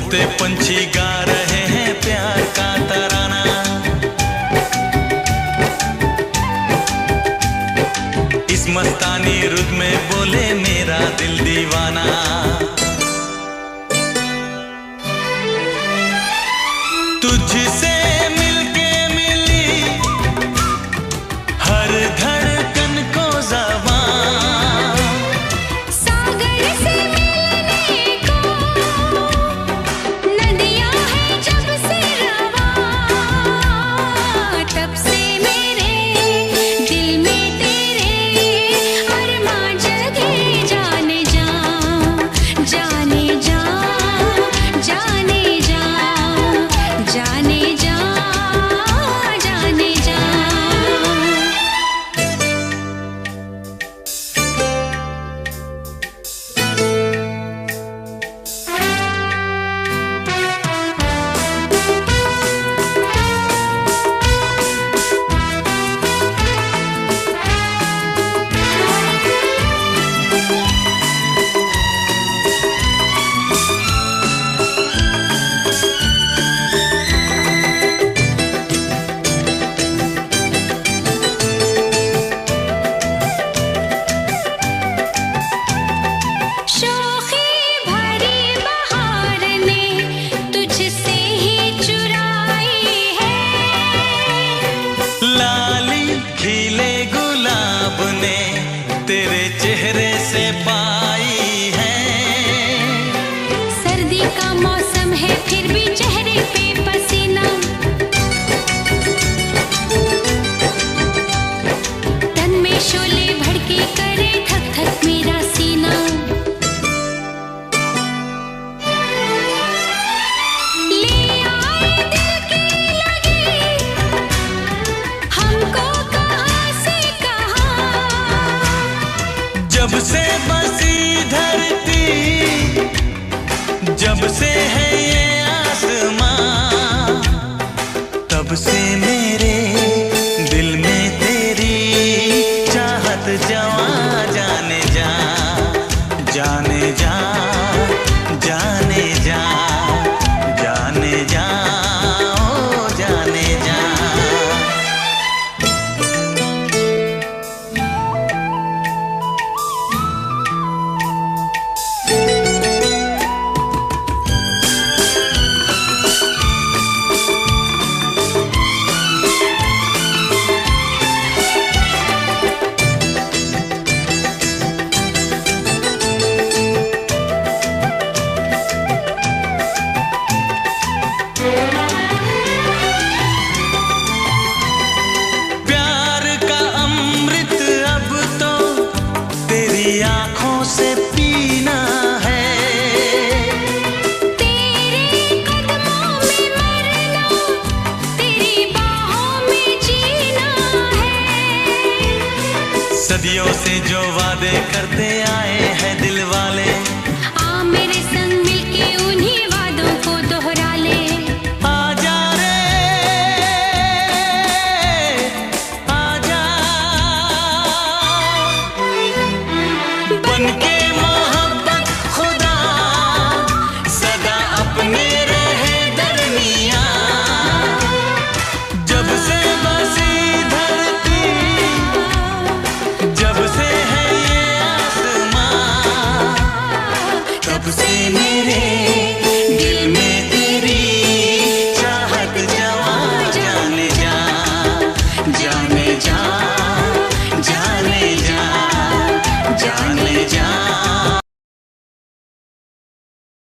उड़ते पंछी गा रहे हैं प्यार का तराना। इस मस्तानी रुत में बोले मेरा दिल दीवाना। तुझसे मिलके मिली हर धड़कन को ज़बान, सागर से मिलने को नदियाँ हैं जब से रवां, तब से मेरे दिल में तेरे अरमां जगे जाने जा, जाने जा, जाने जा, जाने जा, जाने जा। खिले गुलाब ने तेरे चेहरे से पाई है। सर्दी का मौसम है फिर भी चेहरे पे पसीना, तन में शोले भड़के करे थक थक मेरा सीना। ले आए दिल की लगी हमको जब से बसी धरती, जब से है ये आसमां, तब से मेरे दिल में तेरी चाहत जवां। जाने जा, जाने जा, जाने जा, जाने जा, ओ जाने जा। आँखों से पीना है, तेरे कदमों में मरना, तेरी बाहों में जीना है। सदियों से जो वादे करते आए